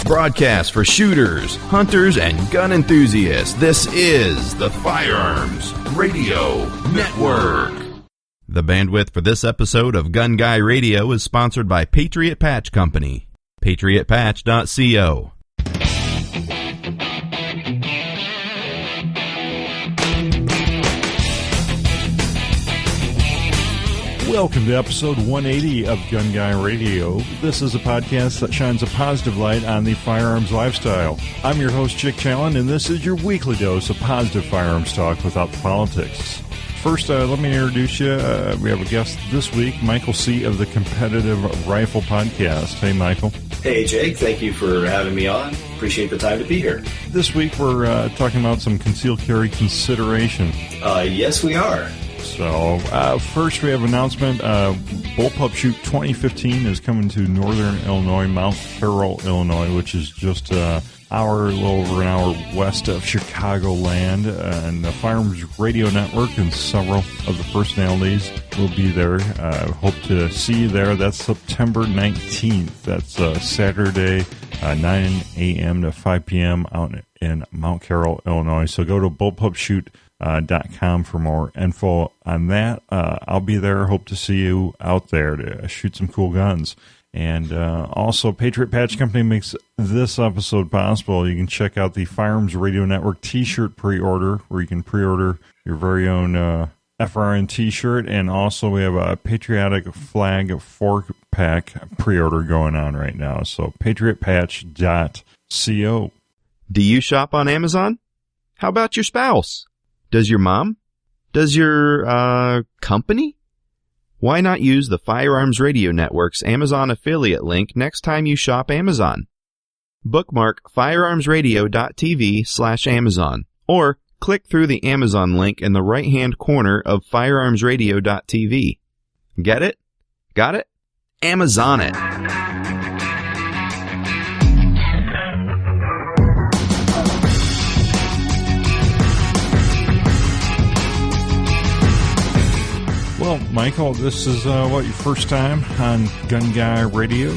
Broadcast for shooters, hunters, and gun enthusiasts. This is the Firearms Radio Network. The bandwidth for this episode of Gun Guy Radio is sponsored by Patriot Patch Company. PatriotPatch.co. Welcome to episode 180 of Gun Guy Radio. This is a podcast that shines a positive light on the firearms lifestyle. I'm your host, Chick Challen, and this is your weekly dose of positive firearms talk without the politics. First, let me introduce you. We have a guest this week, Michael C. of the Competitive Rifle Podcast. Hey, Michael. Hey, Jake. Thank you for having me on. Appreciate the time to be here. This week, we're talking about some concealed carry consideration. Yes, we are. So, first we have an announcement. Bullpup Shoot 2015 is coming to Northern Illinois, Mount Carroll, Illinois, which is just a little over an hour west of Chicagoland. And the Firearms Radio Network and several of the personalities will be there. Hope to see you there. That's September 19th. That's Saturday, 9 a.m. to 5 p.m. out in Mount Carroll, Illinois. So go to bullpupshoot.com for more info on that. I'll be there. Hope to see you out there to shoot some cool guns. And also, Patriot Patch Company makes this episode possible. You can check out the Firearms Radio Network t-shirt pre-order, where you can pre-order your very own FRN t-shirt. And also, we have a Patriotic Flag 4-pack pre-order going on right now. So, patriotpatch.co. Do you shop on Amazon? How about your spouse? Does your mom? Does your company? Why not use the Firearms Radio Network's Amazon affiliate link next time you shop Amazon? Bookmark firearmsradio.tv/Amazon or click through the Amazon link in the right-hand corner of firearmsradio.tv. Get it? Got it? Amazon it. Well, Michael, this is your first time on Gun Guy Radio?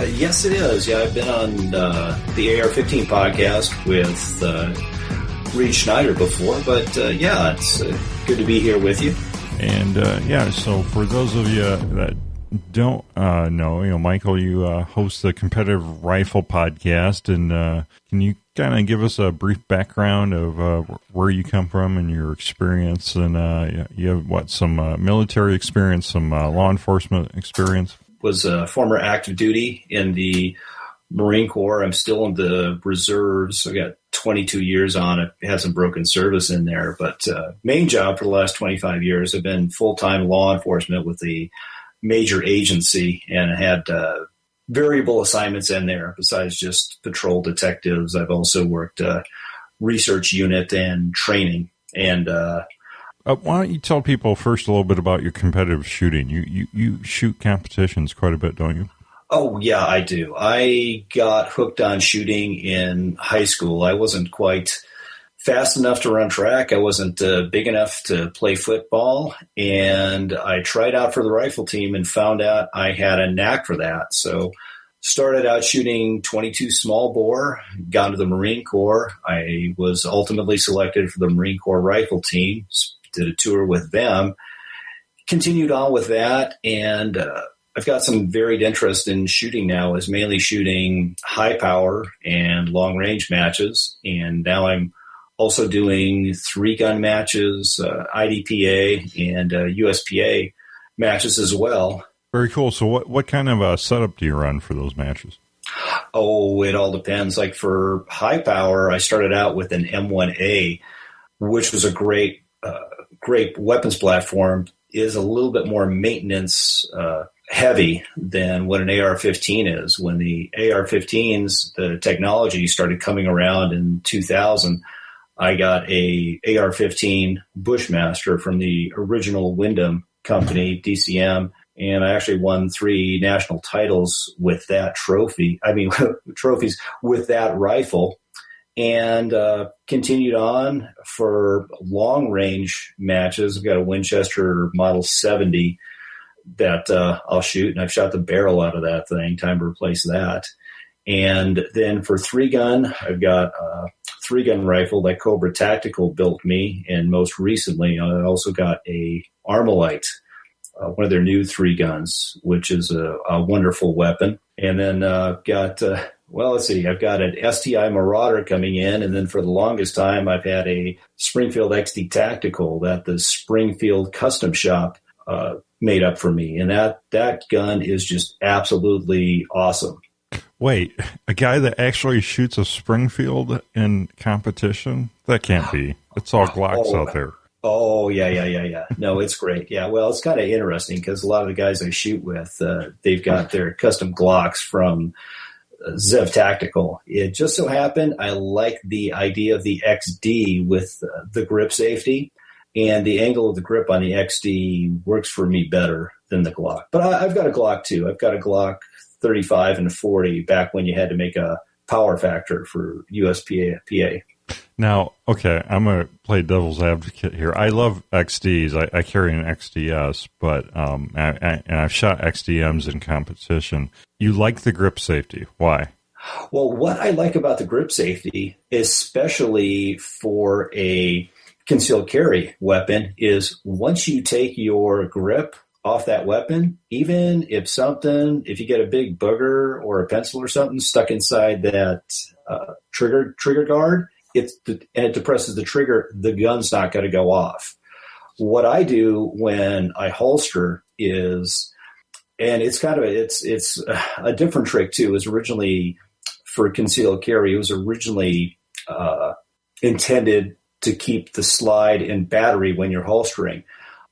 Yes, it is. Yeah, I've been on the AR-15 podcast with Reed Schneider before, but yeah, it's good to be here with you. And so for those of you that don't know, Michael, you host the Competitive Rifle Podcast, and can you kind of give us a brief background of where you come from and your experience? And you have some military experience, some law enforcement experience? Was a former active duty in the Marine Corps. I'm still in the reserves. I got 22 years on it. Had some broken service in there, but main job for the last 25 years, I've been full-time law enforcement with the major agency, and I had variable assignments in there besides just patrol detectives. I've also worked research unit and training. And why don't you tell people first a little bit about your competitive shooting? You shoot competitions quite a bit, don't you? Oh, yeah, I do. I got hooked on shooting in high school. I wasn't quite fast enough to run track. I wasn't big enough to play football, and I tried out for the rifle team and found out I had a knack for that. So started out shooting 22 small bore, got into the Marine Corps. I was ultimately selected for the Marine Corps rifle team, did a tour with them, continued on with that, and I've got some varied interest in shooting now, is mainly shooting high power and long range matches, and now I'm also doing 3-gun matches, IDPA and USPA matches as well. Very cool. So what kind of a setup do you run for those matches? Oh, it all depends. Like for high power, I started out with an M1A, which was a great weapons platform. Is a little bit more maintenance heavy than what an AR-15 is. When the AR-15s, the technology started coming around in 2000, I got a AR-15 Bushmaster from the original Wyndham company, DCM, and I actually won 3 national titles with that trophies with that rifle, and continued on for long range matches. I've got a Winchester Model 70 that I'll shoot, and I've shot the barrel out of that thing. Time to replace that. And then for 3-gun, I've got a 3-gun rifle that Cobra Tactical built me. And most recently, I also got a Armalite, one of their new 3-guns, which is a wonderful weapon. And then I've got an STI Marauder coming in. And then for the longest time, I've had a Springfield XD Tactical that the Springfield Custom Shop made up for me. And that gun is just absolutely awesome. Wait, a guy that actually shoots a Springfield in competition? That can't be. It's all Glocks out there. Oh, yeah. No, it's great. Yeah, well, it's kind of interesting because a lot of the guys I shoot with, they've got their custom Glocks from Zev Tactical. It just so happened I like the idea of the XD with the grip safety, and the angle of the grip on the XD works for me better than the Glock. But I've got a Glock too. I've got a Glock 35 and 40 back when you had to make a power factor for USPA. Now, okay, I'm going to play devil's advocate here. I love XDs. I carry an XDS, but and I've shot XDMs in competition. You like the grip safety. Why? Well, what I like about the grip safety, especially for a concealed carry weapon, is once you take your grip off that weapon, even if you get a big booger or a pencil or something stuck inside that trigger guard, and it depresses the trigger, the gun's not going to go off. What I do when I holster is, and it's a different trick too. It was originally for concealed carry. It was originally intended to keep the slide in battery when you're holstering.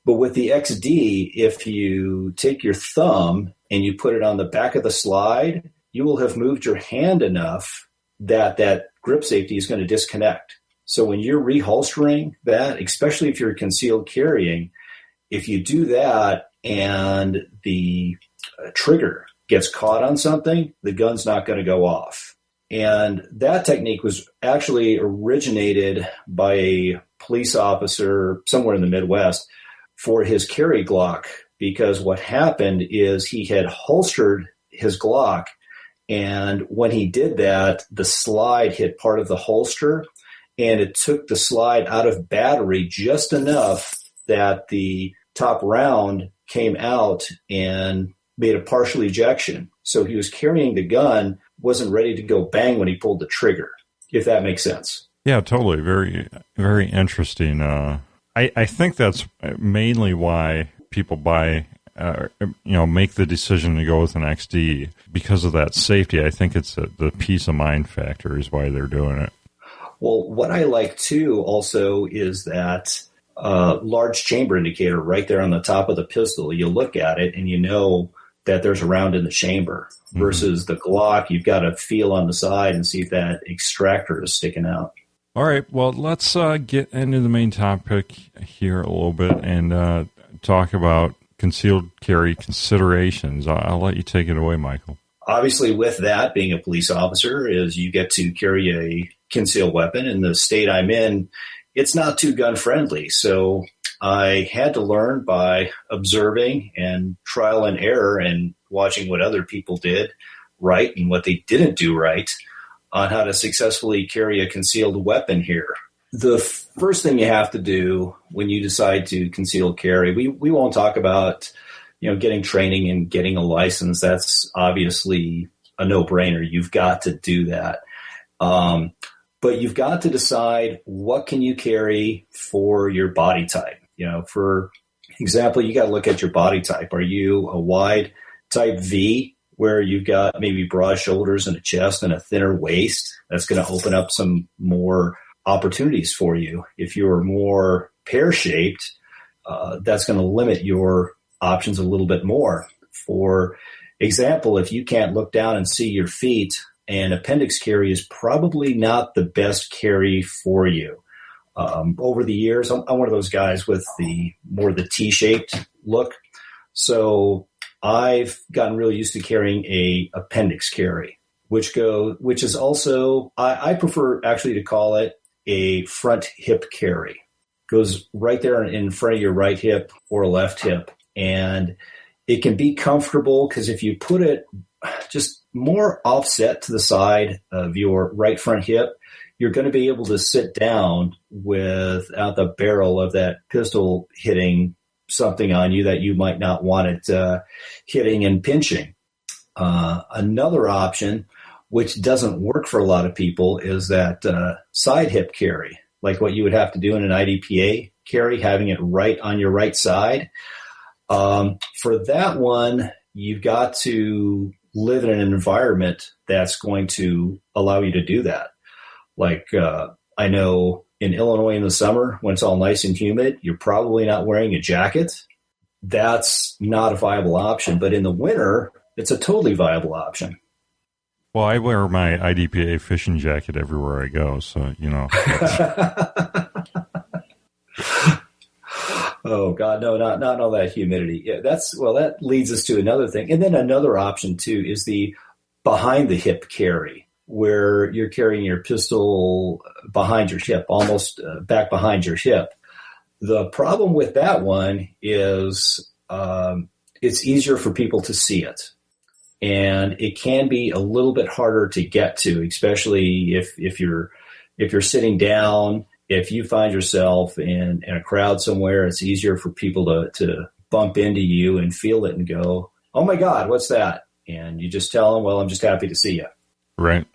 But with the XD, if you take your thumb and you put it on the back of the slide, you will have moved your hand enough that grip safety is going to disconnect. So when you're reholstering that, especially if you're concealed carrying, if you do that and the trigger gets caught on something, the gun's not going to go off. And that technique was actually originated by a police officer somewhere in the Midwest for his carry Glock, because what happened is he had holstered his Glock, and when he did that, the slide hit part of the holster, and it took the slide out of battery just enough that the top round came out and made a partial ejection. So he was carrying the gun, wasn't ready to go bang when he pulled the trigger, if that makes sense. Yeah, totally. Very, very interesting. I think that's mainly why people make the decision to go with an XD, because of that safety. I think it's the peace of mind factor is why they're doing it. Well, what I like too also is that large chamber indicator right there on the top of the pistol. You look at it and you know that there's a round in the chamber, versus the Glock. You've got to feel on the side and see if that extractor is sticking out. All right, well, let's get into the main topic here a little bit and talk about concealed carry considerations. I'll let you take it away, Michael. Obviously, with that, being a police officer, is you get to carry a concealed weapon. In the state I'm in, it's not too gun-friendly. So I had to learn by observing and trial and error and watching what other people did right and what they didn't do right on how to successfully carry a concealed weapon here. The first thing you have to do when you decide to conceal carry, we won't talk about, getting training and getting a license. That's obviously a no-brainer. You've got to do that. But you've got to decide what can you carry for your body type. For example, you got to look at your body type. Are you a wide type V, where you've got maybe broad shoulders and a chest and a thinner waist? That's going to open up some more opportunities for you. If you're more pear-shaped, that's going to limit your options a little bit more. For example, if you can't look down and see your feet, an appendix carry is probably not the best carry for you. Over the years, I'm one of those guys with the T-shaped look. So I've gotten really used to carrying a appendix carry, which is also, I prefer actually to call it a front hip carry. Goes right there in front of your right hip or left hip. And it can be comfortable because if you put it just more offset to the side of your right front hip, you're going to be able to sit down without the barrel of that pistol hitting something on you that you might not want it hitting and pinching. Another option, which doesn't work for a lot of people, is that side hip carry, like what you would have to do in an IDPA carry, having it right on your right side. For that one, you've got to live in an environment that's going to allow you to do that. Like I know in Illinois in the summer, when it's all nice and humid, you're probably not wearing a jacket. That's not a viable option. But in the winter, it's a totally viable option. Well, I wear my IDPA fishing jacket everywhere I go, so, you know. Oh, God, no, not all that humidity. Yeah, that leads us to another thing. And then another option, too, is the behind-the-hip carry, where you're carrying your pistol behind your hip, almost back behind your hip. The problem with that one is it's easier for people to see it. And it can be a little bit harder to get to, especially if you're sitting down. If you find yourself in a crowd somewhere, it's easier for people to bump into you and feel it and go, "Oh my God, what's that?" And you just tell them, "Well, I'm just happy to see you." Right.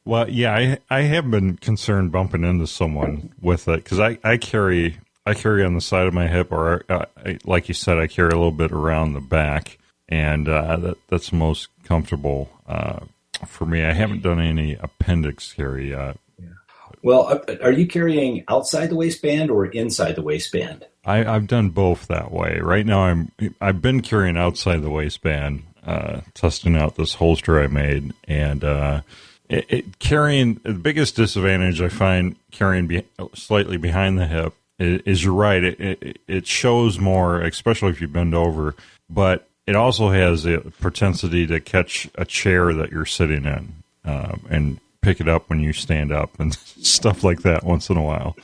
Well, yeah, I have been concerned bumping into someone with it because I carry on the side of my hip, or like you said, I carry a little bit around the back, and that's most comfortable for me. I haven't done any appendix carry yet. Well, are you carrying outside the waistband or inside the waistband? I've done both that way. Right now, I've been carrying outside the waistband, testing out this holster I made, and carrying the biggest disadvantage I find carrying slightly behind the hip is you're right. It shows more, especially if you bend over, but it also has a propensity to catch a chair that you're sitting in and pick it up when you stand up and stuff like that once in a while.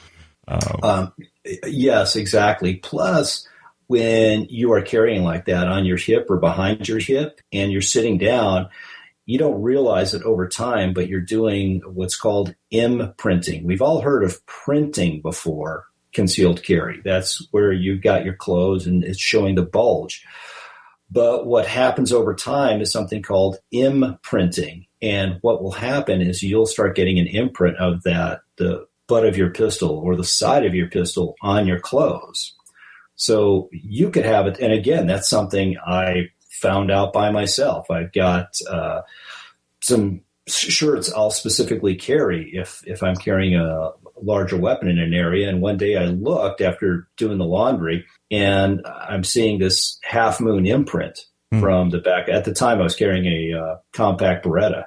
Yes, exactly. Plus, when you are carrying like that on your hip or behind your hip and you're sitting down, you don't realize it over time, but you're doing what's called imprinting. We've all heard of printing before, concealed carry. That's where you've got your clothes and it's showing the bulge. But what happens over time is something called imprinting. And what will happen is you'll start getting an imprint of the butt of your pistol or the side of your pistol on your clothes. So you could have it. And again, that's something I found out by myself. I've got some shirts I'll specifically carry if I'm carrying a larger weapon in an area. And one day I looked after doing the laundry and I'm seeing this half moon imprint from the back. At the time I was carrying a compact Beretta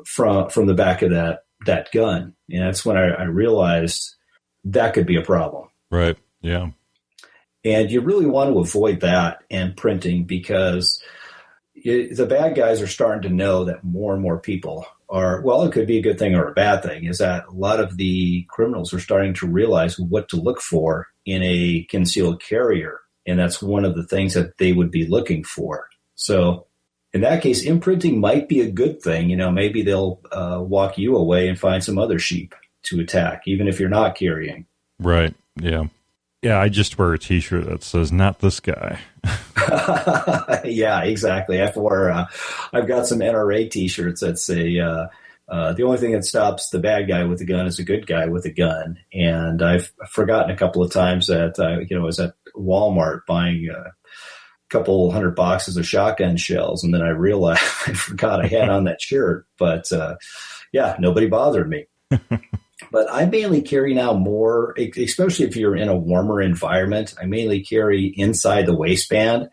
from the back of that gun. And that's when I realized that could be a problem. Right. Yeah. And you really want to avoid that and printing because the bad guys are starting to know that more and more people are, well, it could be a good thing or a bad thing, is that a lot of the criminals are starting to realize what to look for in a concealed carrier. And that's one of the things that they would be looking for. So in that case, imprinting might be a good thing. You know, maybe they'll walk you away and find some other sheep to attack, even if you're not carrying. Right. Yeah. Yeah, I just wear a T-shirt that says "Not this guy." Yeah, exactly. I've got some NRA T-shirts that say the only thing that stops the bad guy with a gun is a good guy with a gun. And I've forgotten a couple of times that I was at Walmart buying a couple hundred boxes of shotgun shells, and then I realized I forgot I had on that shirt. But yeah, nobody bothered me. But I mainly carry now more, especially if you're in a warmer environment, I mainly carry inside the waistband,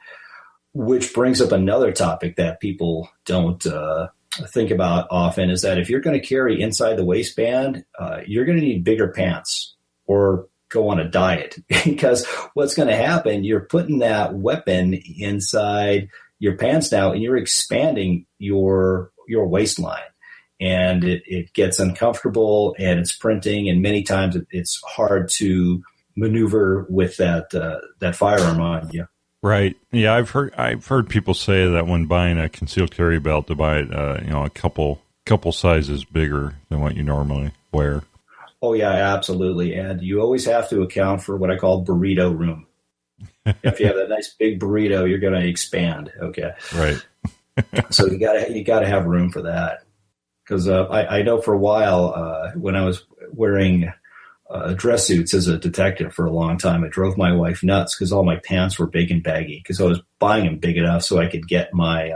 which brings up another topic that people don't think about often, is that if you're going to carry inside the waistband, you're going to need bigger pants or go on a diet, because what's going to happen, you're putting that weapon inside your pants now and you're expanding your waistline. And it gets uncomfortable and it's printing, and many times it's hard to maneuver with that firearm on you. Right. Yeah, I've heard people say that when buying a concealed carry belt to buy it, a couple sizes bigger than what you normally wear. Oh yeah, absolutely. And you always have to account for what I call burrito room. If you have a nice big burrito, you're going to expand. Okay. Right. So you gotta have room for that. Because I know for a while when I was wearing dress suits as a detective for a long time, it drove my wife nuts because all my pants were big and baggy because I was buying them big enough so I could get my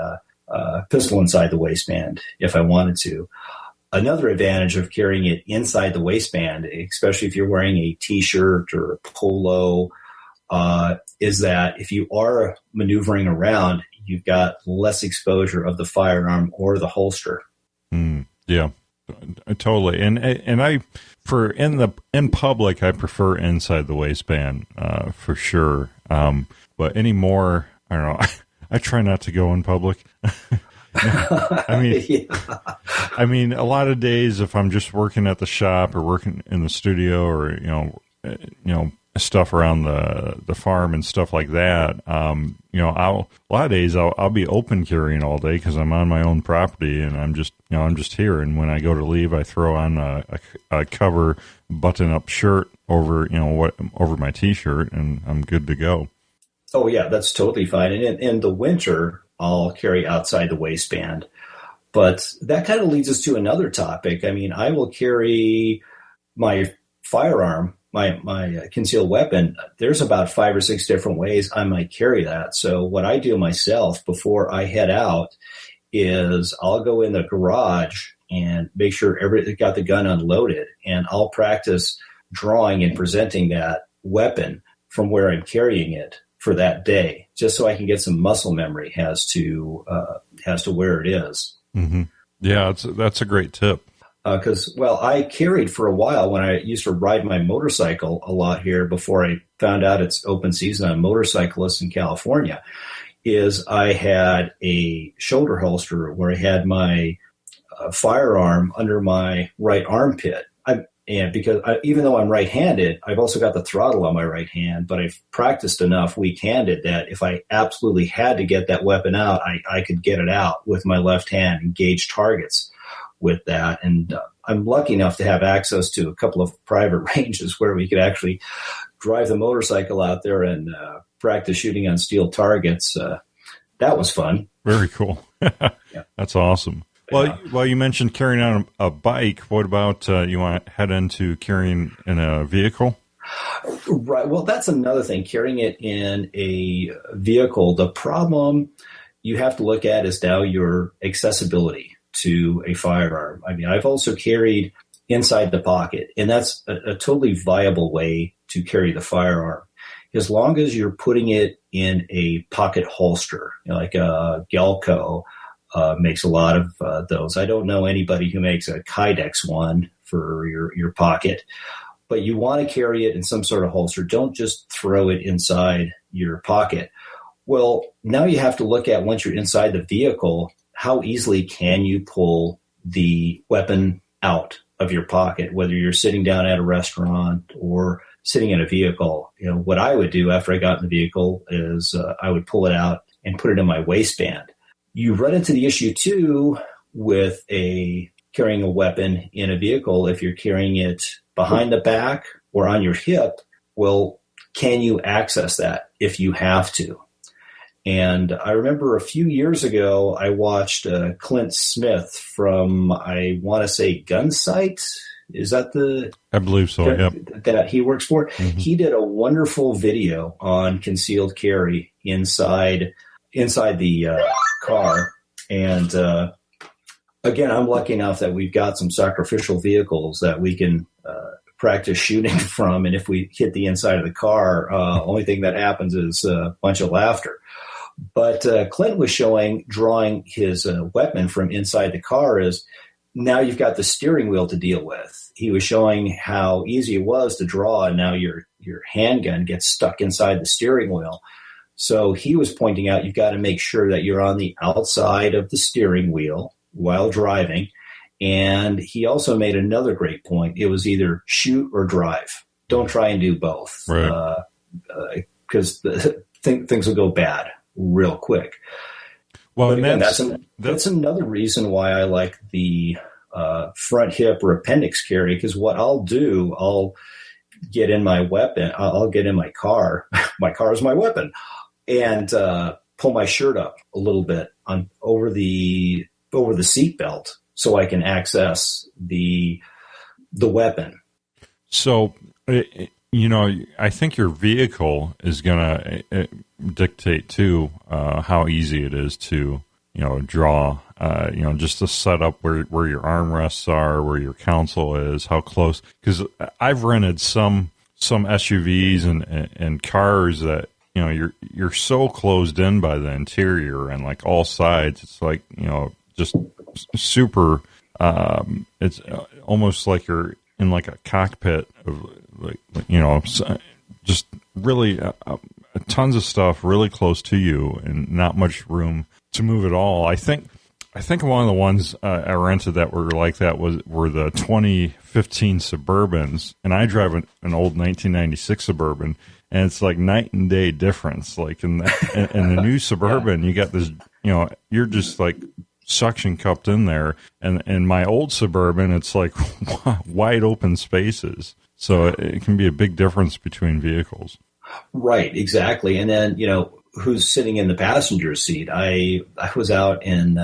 pistol inside the waistband if I wanted to. Another advantage of carrying it inside the waistband, especially if you're wearing a T-shirt or a polo, is that if you are maneuvering around, you've got less exposure of the firearm or the holster. Yeah, totally. And in public, I prefer inside the waistband for sure. But anymore, I don't know. I try not to go in public. I mean, a lot of days if I'm just working at the shop or working in the studio or stuff around the farm and stuff like that, a lot of days I'll be open carrying all day because I'm on my own property and I'm just here. And when I go to leave, I throw on a cover button-up shirt over over my T-shirt, and I'm good to go. Oh yeah, that's totally fine. And in the winter, I'll carry outside the waistband. But that kind of leads us to another topic. I mean, I will carry my firearm, my concealed weapon. There's about 5 or 6 different ways I might carry that. So what I do myself before I head out is I'll go in the garage and make sure everything got the gun unloaded, and I'll practice drawing and presenting that weapon from where I'm carrying it for that day, just so I can get some muscle memory as to where it is. Mm-hmm. Yeah, that's a great tip. Because, I carried for a while when I used to ride my motorcycle a lot here before I found out it's open season on motorcyclists in California, is I had a shoulder holster where I had my firearm under my right armpit. Even though I'm right-handed, I've also got the throttle on my right hand, but I've practiced enough weak-handed that if I absolutely had to get that weapon out, I could get it out with my left hand and gauge targets with that. And I'm lucky enough to have access to a couple of private ranges where we could actually drive the motorcycle out there and practice shooting on steel targets. That was fun. Very cool. Yeah. That's awesome. Well, you mentioned carrying on a bike. What about you want to head into carrying in a vehicle? Right. Well, that's another thing, carrying it in a vehicle. The problem you have to look at is now your accessibility to a firearm. I mean, I've also carried inside the pocket, and that's a totally viable way to carry the firearm. As long as you're putting it in a pocket holster, like a Galco, makes a lot of those. I don't know anybody who makes a Kydex one for your pocket, but you want to carry it in some sort of holster. Don't just throw it inside your pocket. Well, now you have to look at, once you're inside the vehicle, how easily can you pull the weapon out of your pocket, whether you're sitting down at a restaurant or sitting in a vehicle. What I would do after I got in the vehicle is I would pull it out and put it in my waistband. You run into the issue, too, with carrying a weapon in a vehicle. If you're carrying it behind the back or on your hip, well, can you access that if you have to? And I remember a few years ago, I watched Clint Smith from, I want to say, Gunsight. Is that I believe so, yep. That he works for? Mm-hmm. He did a wonderful video on concealed carry inside the car. And again, I'm lucky enough that we've got some sacrificial vehicles that we can practice shooting from. And if we hit the inside of the car, only thing that happens is a bunch of laughter. But Clint was drawing his weapon from inside the car is, now you've got the steering wheel to deal with. He was showing how easy it was to draw, and now your handgun gets stuck inside the steering wheel. So he was pointing out you've got to make sure that you're on the outside of the steering wheel while driving. And he also made another great point. It was either shoot or drive. Don't try and do both. Right. Because things will go bad real quick. Well, and again, that's another reason why I like the front hip or appendix carry, because what I'll do, I'll get in my weapon. I'll get in my car. My car is my weapon, and pull my shirt up a little bit over the seat belt so I can access the weapon. So, I think your vehicle is going to dictate too how easy it is to draw. Just the setup where your armrests are, where your console is, how close. Because I've rented some SUVs and cars that you're so closed in by the interior and like all sides. It's like just super. It's almost like you're in like a cockpit of just really tons of stuff really close to you and not much room to move at all. I think one of the ones I rented that were like that were the 2015 Suburbans, and I drive an old 1996 Suburban, and it's like night and day difference. Like in the new Suburban, you got this, you're just like suction cupped in there, and in my old Suburban, it's like wide open spaces. So it can be a big difference between vehicles. Right, exactly. And then, who's sitting in the passenger seat? I was out in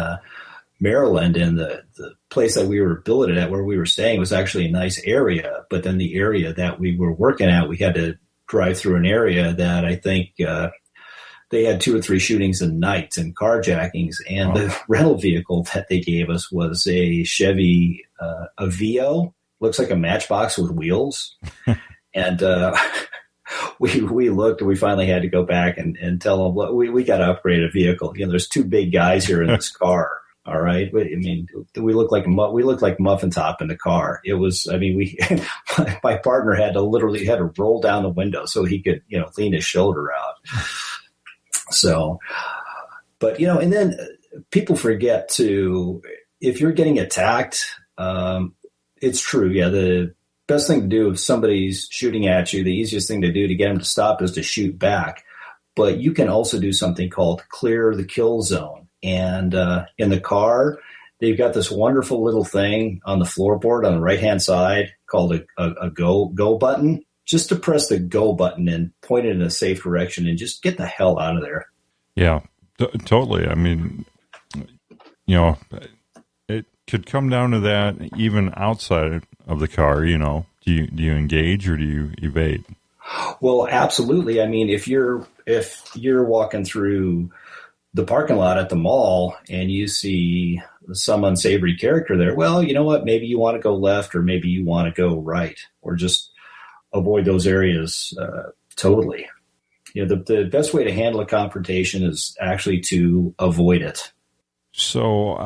Maryland, and the place that we were billeted at, where we were staying, was actually a nice area. But then the area that we were working at, we had to drive through an area that I think they had 2 or 3 shootings a night and carjackings. And the rental vehicle that they gave us was a Chevy Aveo. Looks like a Matchbox with wheels. And we looked, and we finally had to go back and tell them, well, we got to upgrade a vehicle. There's 2 big guys here in this car. All right. I mean, we look like Muffin Top in the car. It was, my partner had to roll down the window so he could, lean his shoulder out. So, but, and then people forget to, if you're getting attacked, it's true. Yeah. The best thing to do if somebody's shooting at you, the easiest thing to do to get them to stop is to shoot back. But you can also do something called clear the kill zone. And in the car, they've got this wonderful little thing on the floorboard on the right-hand side called a go button. Just to press the go button and point it in a safe direction and just get the hell out of there. Yeah, totally. I mean, it could come down to that even outside of the car. Do you engage or do you evade? Well, absolutely. I mean, if you're walking through the parking lot at the mall and you see some unsavory character there, well, you know what? Maybe you want to go left, or maybe you want to go right, or just avoid those areas totally. The best way to handle a confrontation is actually to avoid it. So,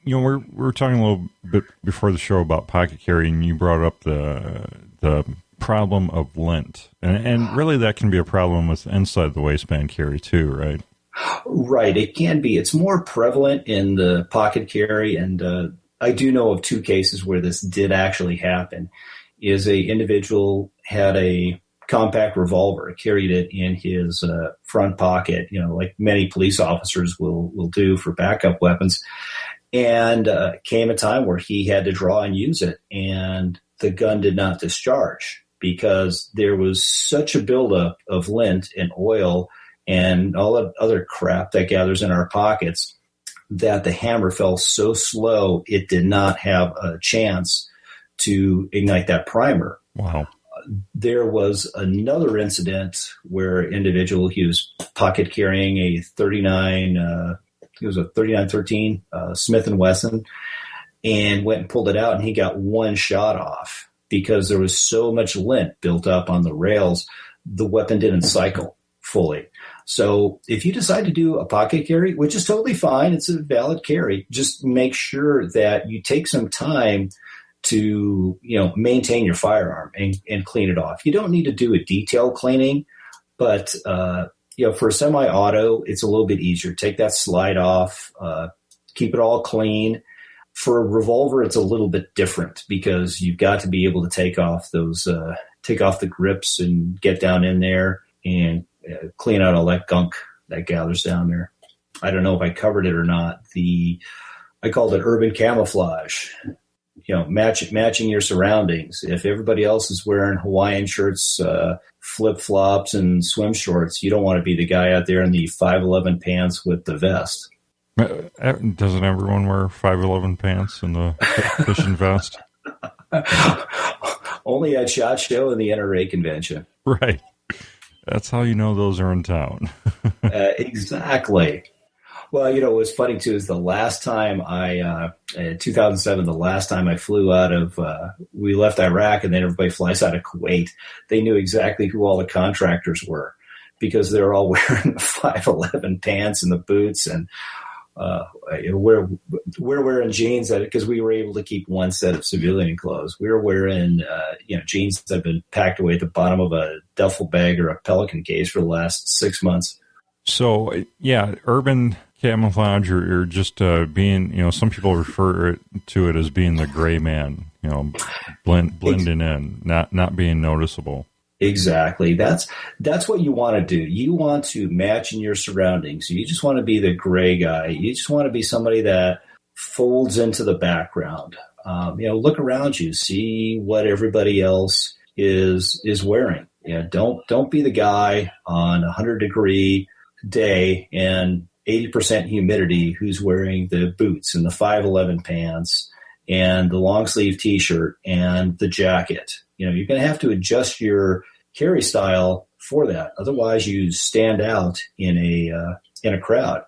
we're talking a little bit before the show about pocket carry, and you brought up the problem of lint, and really that can be a problem with inside the waistband carry too, right? Right, it can be. It's more prevalent in the pocket carry, and I do know of 2 cases where this did actually happen. Is a individual had a compact revolver, carried it in his front pocket, like many police officers will do for backup weapons, and came a time where he had to draw and use it, and the gun did not discharge because there was such a buildup of lint and oil and all that other crap that gathers in our pockets that the hammer fell so slow it did not have a chance to ignite that primer. Wow. There was another incident where an individual, he was pocket carrying a 3913 Smith & Wesson, and went and pulled it out, and he got 1 shot off because there was so much lint built up on the rails. The weapon didn't cycle fully. So if you decide to do a pocket carry, which is totally fine, it's a valid carry, just make sure that you take some time to, maintain your firearm and clean it off. You don't need to do a detailed cleaning, but, for a semi-auto, it's a little bit easier. Take that slide off, keep it all clean. For a revolver, it's a little bit different because you've got to be able to take off the grips and get down in there and clean out all that gunk that gathers down there. I don't know if I covered it or not. I called it urban camouflage. Matching your surroundings. If everybody else is wearing Hawaiian shirts, flip-flops, and swim shorts, you don't want to be the guy out there in the 5'11" pants with the vest. Doesn't everyone wear 5'11" pants and the fishing vest? Only at SHOT Show and the NRA convention. Right. That's how you know those are in town. Exactly. Well, what's funny, too, is the last time in 2007, the last time I flew out of, we left Iraq and then everybody flies out of Kuwait, they knew exactly who all the contractors were because they're all wearing the 5'11" pants and the boots. And we're wearing jeans because we were able to keep one set of civilian clothes. We were wearing, jeans that have been packed away at the bottom of a duffel bag or a Pelican case for the last 6 months. So, yeah, urban camouflage or just being, some people refer to it as being the gray man, blending in, not being noticeable. Exactly. That's what you want to do. You want to match in your surroundings. You just want to be the gray guy. You just want to be somebody that folds into the background. Look around you, see what everybody else is wearing. Don't be the guy on a 100-degree day and 80% humidity who's wearing the boots and the 5'11" pants and the long sleeve T-shirt and the jacket. You're going to have to adjust your carry style for that. Otherwise, you stand out in a crowd.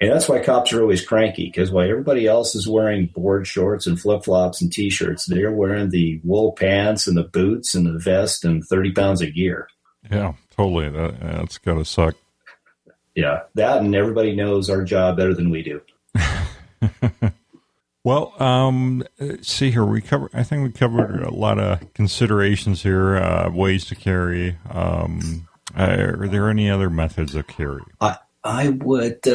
And that's why cops are always cranky, because while everybody else is wearing board shorts and flip-flops and T-shirts, they're wearing the wool pants and the boots and the vest and 30 pounds of gear. Yeah, totally. That's got to suck. Yeah, that, and everybody knows our job better than we do. Well, see here, I think we covered a lot of considerations here, ways to carry. Are there any other methods of carry? I would,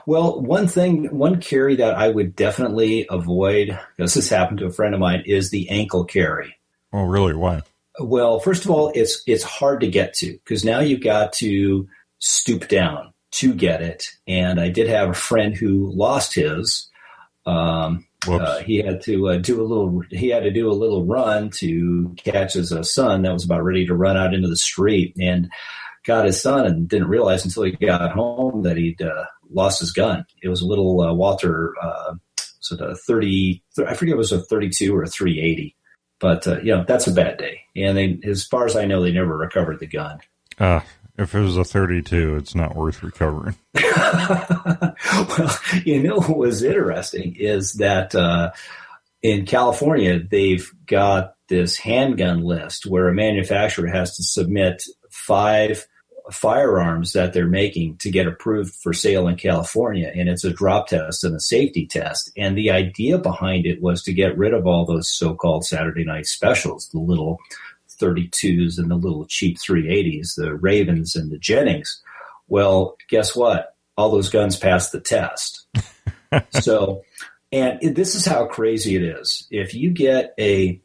one carry that I would definitely avoid, because this happened to a friend of mine, is the ankle carry. Oh, really? Why? Well, first of all, it's hard to get to, because now you've got to stoop down to get it. And I did have a friend who lost his. He had to do a little run to catch his son that was about ready to run out into the street, and got his son and didn't realize until he got home that he'd lost his gun. It was a little Walter, sort of 30. I forget if it was a 32 or a 380, but that's a bad day. And as far as I know, they never recovered the gun. If it was a 32, it's not worth recovering. Well, what was interesting is that in California, they've got this handgun list where a manufacturer has to submit 5 firearms that they're making to get approved for sale in California. And it's a drop test and a safety test. And the idea behind it was to get rid of all those so-called Saturday night specials, the little 32s and the little cheap 380s, the Ravens and the Jennings. Well, guess what? All those guns passed the test. So, and this is how crazy it is. If you get a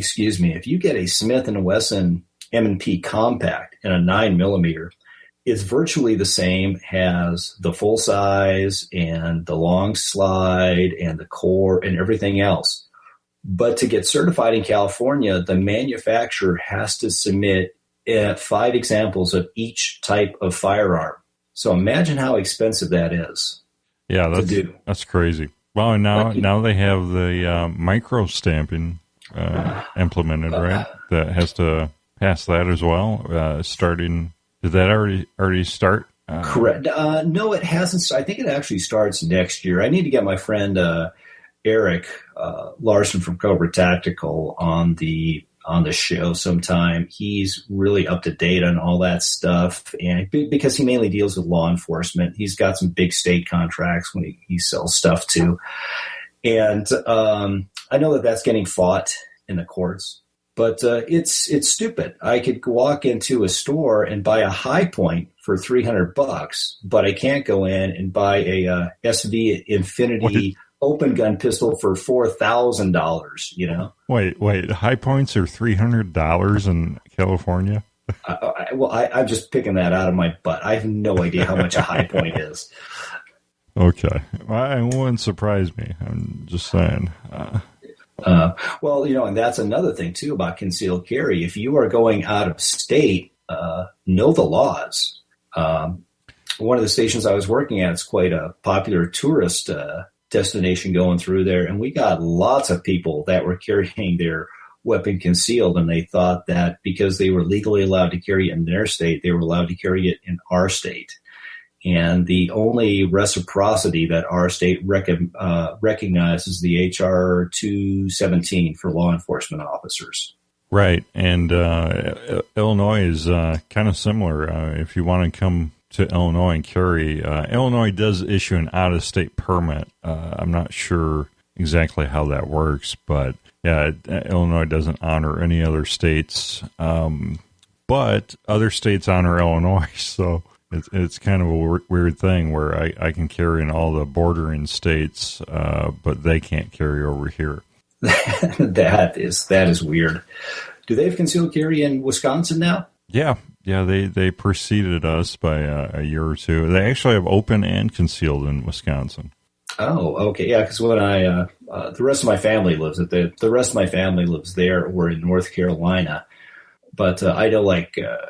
Smith & Wesson M&P compact in a 9mm, it's virtually the same as the full size and the long slide and the core and everything else. But to get certified in California, the manufacturer has to submit 5 examples of each type of firearm. So imagine how expensive that is. Yeah, that's crazy. Well, and now they have the micro stamping implemented, right? That has to pass that as well. Starting, did that already start? Correct. No, it hasn't. I think it actually starts next year. I need to get my friend Eric Larson from Cobra Tactical on the show sometime. He's really up to date on all that stuff, and because he mainly deals with law enforcement, he's got some big state contracts when he sells stuff too. And I know that that's getting fought in the courts, but it's stupid. I could walk into a store and buy a High Point for $300, but I can't go in and buy a SV Infinity open gun pistol for $4,000, Wait, High Points are $300 in California? I'm just picking that out of my butt. I have no idea how much a high point is. Okay. It wouldn't surprise me. I'm just saying. Well, and that's another thing, too, about concealed carry. If you are going out of state, know the laws. One of the stations I was working at is quite a popular tourist destination going through there, and we got lots of people that were carrying their weapon concealed, and they thought that because they were legally allowed to carry it in their state, they were allowed to carry it in our state. And the only reciprocity that our state recognizes the H.R. 217 for law enforcement officers. Right. And Illinois is kind of similar. If you want to come to Illinois and carry, Illinois does issue an out-of-state permit. I'm not sure exactly how that works, but yeah, Illinois doesn't honor any other states. But other states honor Illinois, so it's kind of a weird thing where I can carry in all the bordering states, but they can't carry over here. That is weird. Do they have concealed carry in Wisconsin now? Yeah, they preceded us by a year or two. They actually have open and concealed in Wisconsin. Oh, okay, yeah. Because when the rest of my family lives there or in North Carolina. But I know,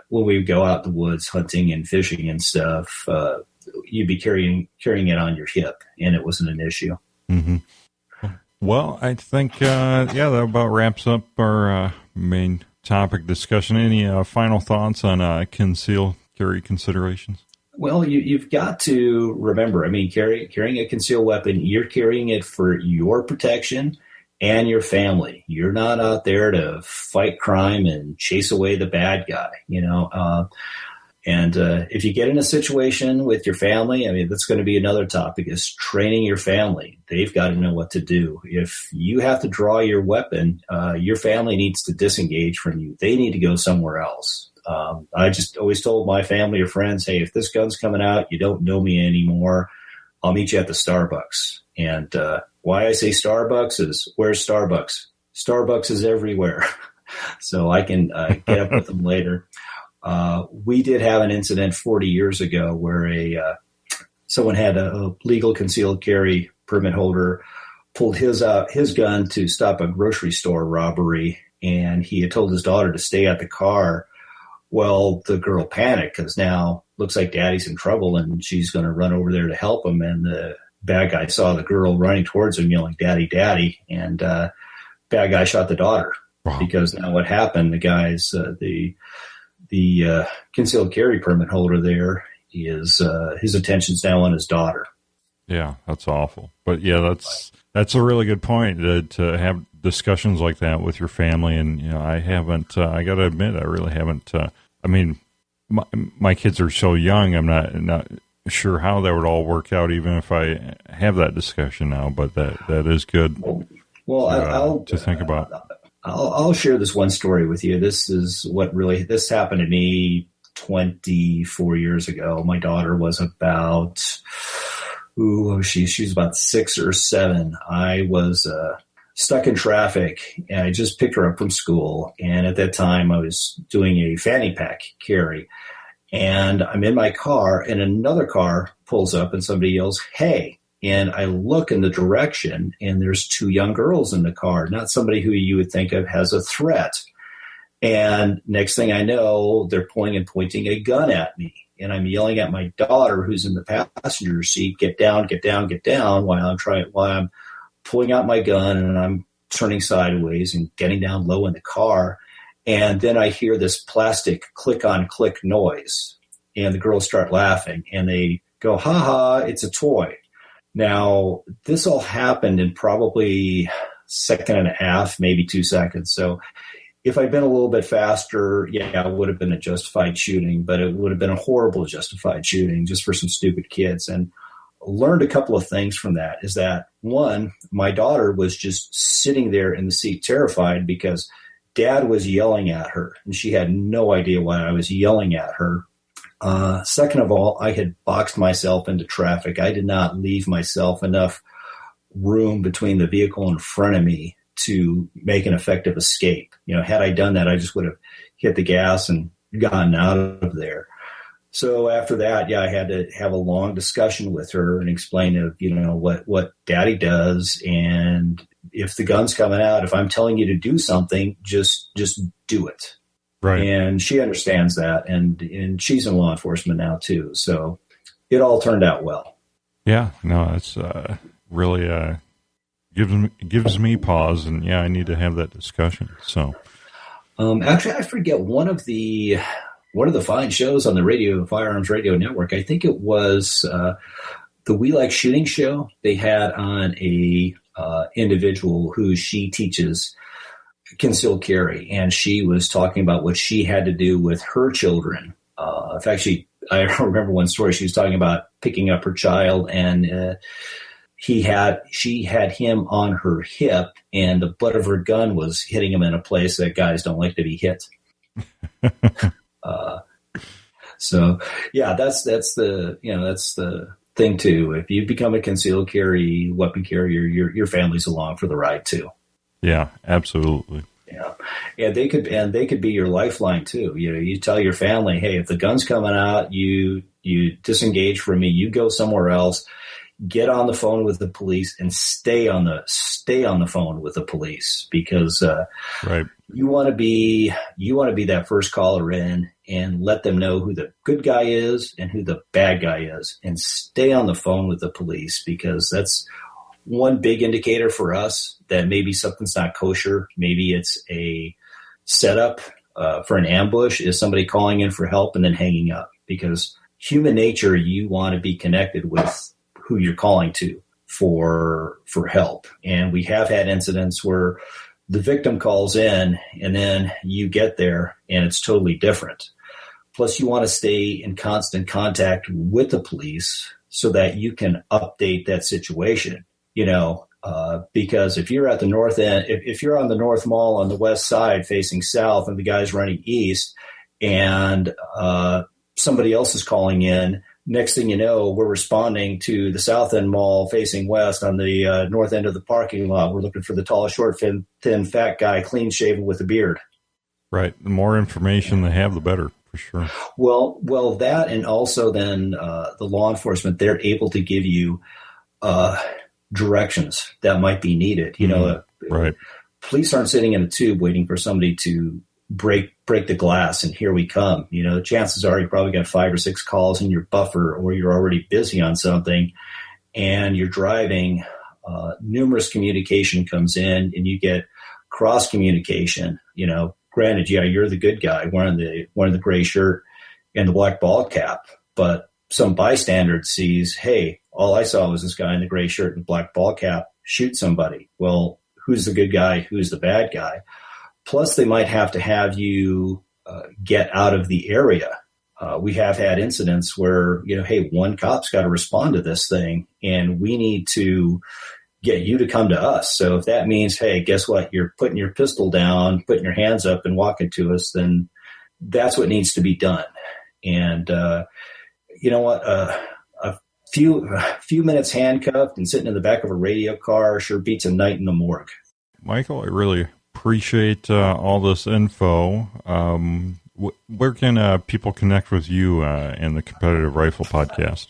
when we go out in the woods hunting and fishing and stuff, you'd be carrying it on your hip, and it wasn't an issue. Mm-hmm. Well, I think, that about wraps up our main topic discussion. Any final thoughts on concealed carry considerations? Well, you've got to remember, carrying a concealed weapon, you're carrying it for your protection and your family. You're not out there to fight crime and chase away the bad guy, And if you get in a situation with your family, that's going to be another topic, is training your family. They've got to know what to do. If you have to draw your weapon, your family needs to disengage from you. They need to go somewhere else. I just always told my family or friends, hey, if this gun's coming out, you don't know me anymore, I'll meet you at the Starbucks. And why I say Starbucks is, where's Starbucks? Starbucks is everywhere. So I can get up with them later. We did have an incident 40 years ago where someone had a legal concealed carry permit holder pulled his gun to stop a grocery store robbery, and he had told his daughter to stay at the car. Well, the girl panicked because now looks like daddy's in trouble and she's going to run over there to help him. And the bad guy saw the girl running towards him yelling, "Daddy, Daddy." And bad guy shot the daughter. Wow. Because now what happened, the guy's, the concealed carry permit holder there is, his attention's now on his daughter. Yeah, that's awful. But yeah, that's a really good point to have discussions like that with your family. And, I haven't, I got to admit, I really haven't, my kids are so young, I'm not sure how that would all work out, even if I have that discussion now, but that is good. Well, I'll to think about. I'll share this one story with you. This happened to me 24 years ago. My daughter was about, she was about 6 or 7. I was stuck in traffic, and I just picked her up from school. And at that time, I was doing a fanny pack carry. And I'm in my car, and another car pulls up, and somebody yells, "Hey." And I look in the direction, and there's 2 young girls in the car, not somebody who you would think of as a threat. And next thing I know, they're pulling and pointing a gun at me. And I'm yelling at my daughter, who's in the passenger seat, "Get down, get down, get down," while I'm pulling out my gun, and I'm turning sideways and getting down low in the car. And then I hear this plastic click-on-click noise. And the girls start laughing, and they go, "Ha ha, it's a toy." Now, this all happened in probably 1.5 seconds, maybe 2 seconds. So if I'd been a little bit faster, yeah, it would have been a justified shooting, but it would have been a horrible justified shooting just for some stupid kids. And learned a couple of things from that is that, one, my daughter was just sitting there in the seat terrified because Dad was yelling at her, and she had no idea why I was yelling at her. Second of all, I had boxed myself into traffic. I did not leave myself enough room between the vehicle in front of me to make an effective escape. Had I done that, I just would have hit the gas and gotten out of there. So after that, I had to have a long discussion with her and explain what Daddy does, and if the gun's coming out, if I'm telling you to do something, just do it. Right. And she understands that, and she's in law enforcement now too. So it all turned out well. Yeah, no, it's really gives me pause, and I need to have that discussion. So, actually, I forget one of the fine shows on the Firearms Radio Network. I think it was the We Like Shooting show. They had on a individual who she teaches concealed carry, and she was talking about what she had to do with her children. In fact, I remember one story. She was talking about picking up her child, and she had him on her hip, and the butt of her gun was hitting him in a place that guys don't like to be hit. So that's the thing too. If you become a concealed carry weapon carrier, your family's along for the ride too. Yeah, absolutely. Yeah, and they could be your lifeline too. You tell your family, hey, if the gun's coming out, you disengage from me. You go somewhere else. Get on the phone with the police and stay on the phone with the police, because right. You want to be that first caller in and let them know who the good guy is and who the bad guy is, and stay on the phone with the police, because that's one big indicator for us that maybe something's not kosher. Maybe it's a setup for an ambush, is somebody calling in for help and then hanging up, because human nature, you want to be connected with who you're calling to for help. And we have had incidents where the victim calls in and then you get there and it's totally different. Plus, you want to stay in constant contact with the police so that you can update that situation, because if you're at the north end, if you're on the North Mall on the west side facing south and the guy's running east, and somebody else is calling in, next thing you know, we're responding to the South End Mall facing west on the north end of the parking lot. We're looking for the tall, short, thin, fat guy, clean shaven with a beard. Right. The more information they have, the better, for sure. Well, that, and also then the law enforcement, they're able to give you directions that might be needed. Right. Police aren't sitting in a tube waiting for somebody to break the glass and here we come. Chances are you probably got 5 or 6 calls in your buffer, or you're already busy on something and you're driving. Numerous communication comes in and you get cross communication. Granted, you're the good guy wearing the gray shirt and the black ball cap, but some bystander sees, hey, all I saw was this guy in the gray shirt and black ball cap shoot somebody. Well, who's the good guy? Who's the bad guy? Plus, they might have to have you get out of the area. We have had incidents where, hey, one cop's got to respond to this thing, and we need to get you to come to us. So if that means, hey, guess what? You're putting your pistol down, putting your hands up and walking to us, then that's what needs to be done. And you know what? A few minutes handcuffed and sitting in the back of a radio car sure beats a night in the morgue. Michael, I really appreciate all this info. Where can people connect with you and the Competitive Rifle Podcast?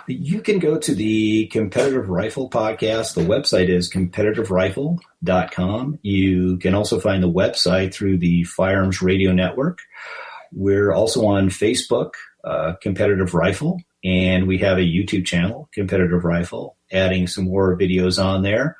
You can go to the Competitive Rifle Podcast. The website is competitiverifle.com. You can also find the website through the Firearms Radio Network. We're also on Facebook, Competitive Rifle, and we have a YouTube channel, Competitive Rifle, adding some more videos on there.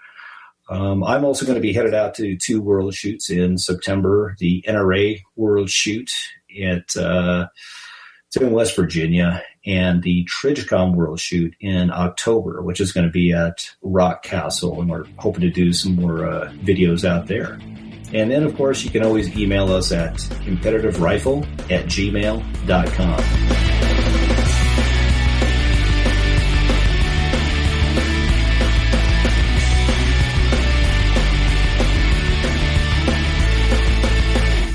I'm also going to be headed out to 2 World Shoots in September. The NRA World Shoot it's in West Virginia, and the Trijicom World Shoot in October, which is going to be at Rock Castle, and we're hoping to do some more videos out there. And then, of course, you can always email us at competitiverifle@gmail.com.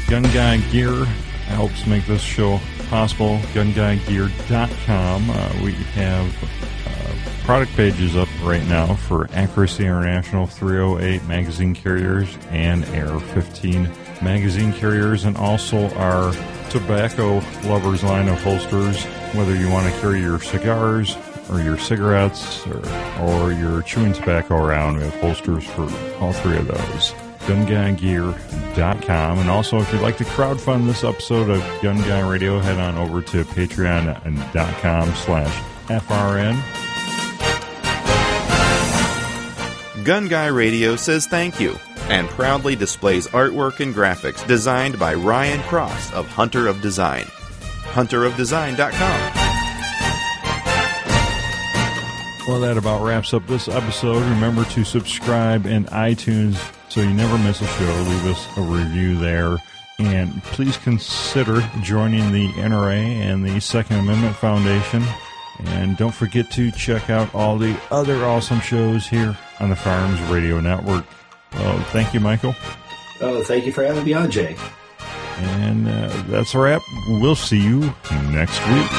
Gun Guy Gear helps make this show possible. GunGuyGear.com. We have product pages up right now for Accuracy International 308 magazine carriers and AR-15 magazine carriers, and also our tobacco lovers line of holsters, whether you want to carry your cigars or your cigarettes or your chewing tobacco around. We have holsters for all three of those. GunGuyGear.com. And also, if you'd like to crowdfund this episode of Gun Guy Radio, head on over to patreon.com/FRN. Gun Guy Radio says thank you and proudly displays artwork and graphics designed by Ryan Cross of Hunter of Design. HunterofDesign.com. Well, that about wraps up this episode. Remember to subscribe in iTunes so you never miss a show. Leave us a review there. And please consider joining the NRA and the Second Amendment Foundation. And don't forget to check out all the other awesome shows here on the Firearms Radio Network. Well, thank you, Michael. Oh, thank you for having me on, Jay. And that's a wrap. We'll see you next week.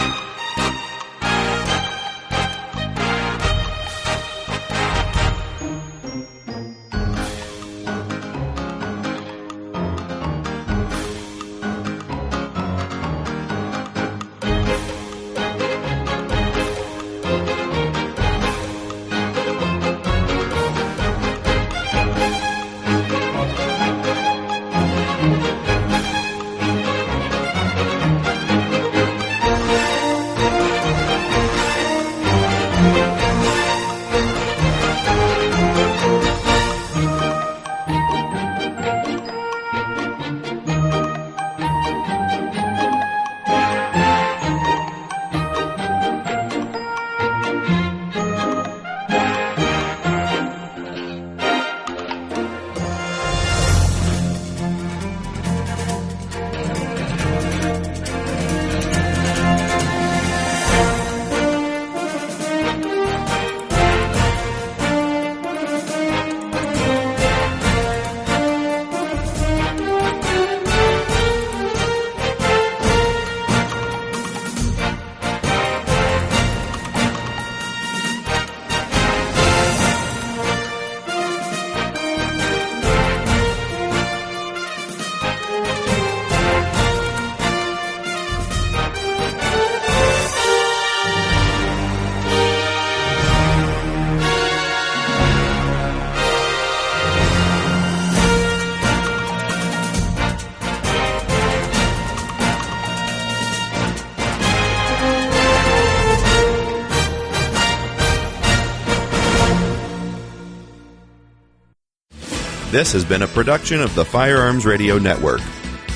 This has been a production of the Firearms Radio Network.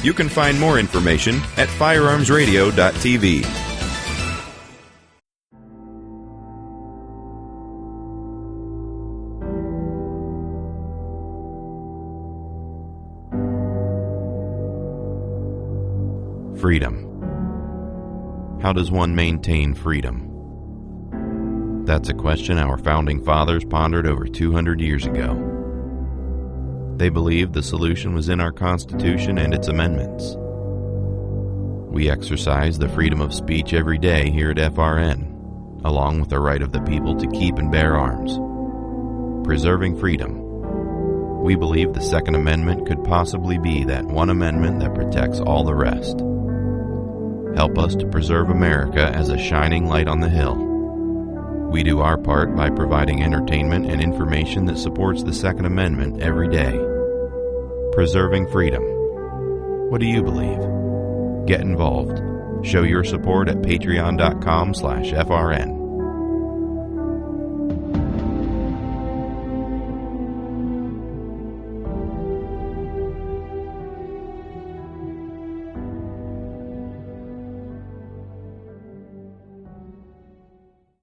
You can find more information at firearmsradio.tv. Freedom. How does one maintain freedom? That's a question our founding fathers pondered over 200 years ago. They believed the solution was in our Constitution and its amendments. We exercise the freedom of speech every day here at FRN, along with the right of the people to keep and bear arms. Preserving freedom. We believe the Second Amendment could possibly be that one amendment that protects all the rest. Help us to preserve America as a shining light on the hill. We do our part by providing entertainment and information that supports the Second Amendment every day. Preserving freedom. What do you believe? Get involved. Show your support at patreon.com/FRN.